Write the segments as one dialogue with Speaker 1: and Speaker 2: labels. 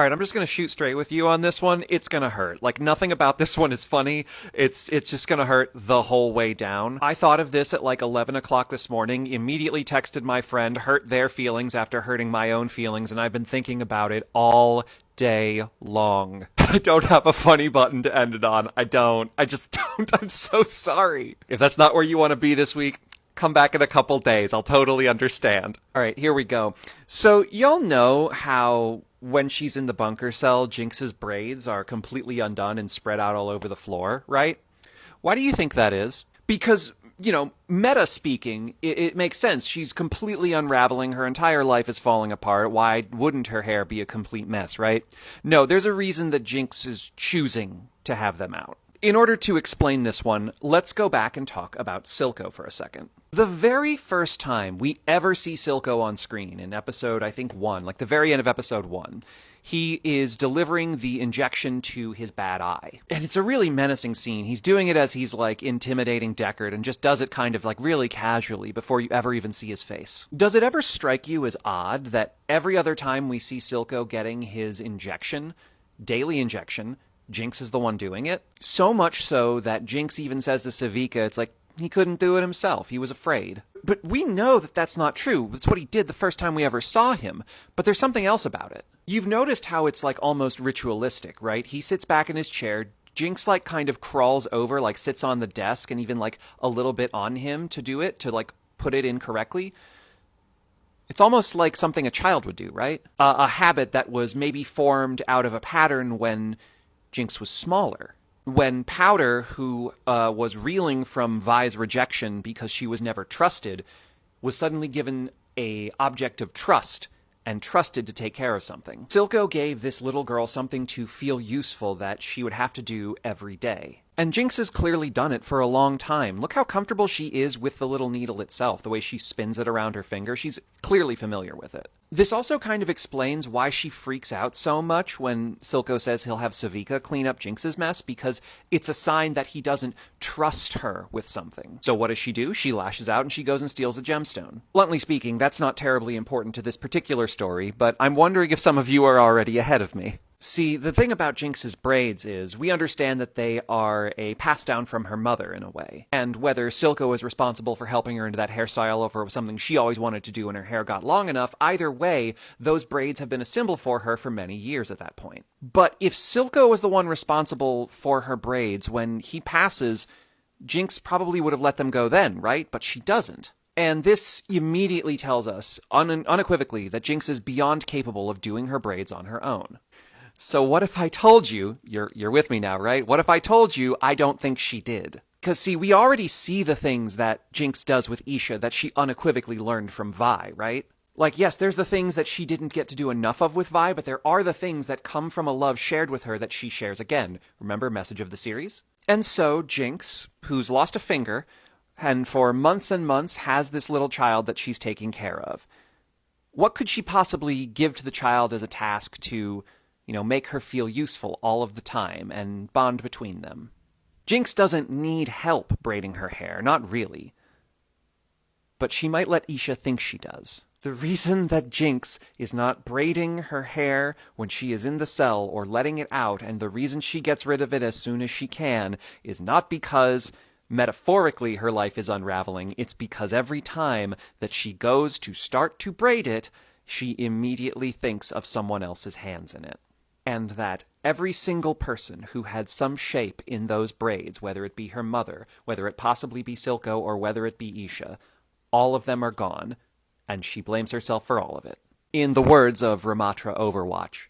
Speaker 1: All right, I'm just going to shoot straight with you on this one. It's going to hurt. Like, nothing about this one is funny. It's just going to hurt the whole way down. I thought of this at like 11 o'clock this morning, immediately texted my friend, hurt their feelings after hurting my own feelings, and I've been thinking about it all day long. I don't have a funny button to end it on. I don't. I just don't. I'm so sorry. If that's not where you want to be this week, come back in a couple days. I'll totally understand. All right, here we go. So y'all know how when she's in the bunker cell, Jinx's braids are completely undone and spread out all over the floor, right? Why do you think that is? Because, meta speaking, it makes sense. She's completely unraveling. Her entire life is falling apart. Why wouldn't her hair be a complete mess, right? No, there's a reason that Jinx is choosing to have them out. In order to explain this one, let's go back and talk about Silco for a second. The very first time we ever see Silco on screen in episode, I think 1, like the very end of episode 1, he is delivering the injection to his bad eye. And it's a really menacing scene. He's doing it as he's like intimidating Deckard and just does it kind of like really casually before you ever even see his face. Does it ever strike you as odd that every other time we see Silco getting his injection, daily injection, Jinx is the one doing it? So much so that Jinx even says to Savika, it's like, he couldn't do it himself. He was afraid. But we know that that's not true. That's what he did the first time we ever saw him. But there's something else about it. You've noticed how it's like almost ritualistic, right? He sits back in his chair. Jinx like kind of crawls over, like sits on the desk and even like a little bit on him to do it, to like put it in correctly. It's almost like something a child would do, right? A habit that was maybe formed out of a pattern when Jinx was smaller. When Powder, who was reeling from Vi's rejection because she was never trusted, was suddenly given a object of trust and trusted to take care of something. Silco gave this little girl something to feel useful that she would have to do every day. And Jinx has clearly done it for a long time. Look how comfortable she is with the little needle itself, the way she spins it around her finger. She's clearly familiar with it. This also kind of explains why she freaks out so much when Silco says he'll have Savika clean up Jinx's mess, because it's a sign that he doesn't trust her with something. So what does she do? She lashes out and she goes and steals a gemstone. Bluntly speaking, that's not terribly important to this particular story, but I'm wondering if some of you are already ahead of me. See, the thing about Jinx's braids is we understand that they are a pass down from her mother in a way. And whether Silco is responsible for helping her into that hairstyle or for something she always wanted to do when her hair got long enough, either way, those braids have been a symbol for her for many years at that point. But if Silco was the one responsible for her braids when he passes, Jinx probably would have let them go then, right? But she doesn't. And this immediately tells us, unequivocally, that Jinx is beyond capable of doing her braids on her own. So what if I told you, you're with me now, right? What if I told you I don't think she did? Because see, we already see the things that Jinx does with Isha that she unequivocally learned from Vi, right? Like, yes, there's the things that she didn't get to do enough of with Vi, but there are the things that come from a love shared with her that she shares again. Remember, message of the series? And so Jinx, who's lost a finger, and for months and months has this little child that she's taking care of. What could she possibly give to the child as a task to make her feel useful all of the time and bond between them? Jinx doesn't need help braiding her hair, not really. But she might let Isha think she does. The reason that Jinx is not braiding her hair when she is in the cell or letting it out, and the reason she gets rid of it as soon as she can, is not because metaphorically her life is unraveling. It's because every time that she goes to start to braid it, she immediately thinks of someone else's hands in it. And that every single person who had some shape in those braids, whether it be her mother, whether it possibly be Silco, or whether it be Isha, all of them are gone, and she blames herself for all of it. In the words of Ramatra Overwatch,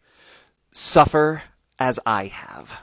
Speaker 1: suffer as I have.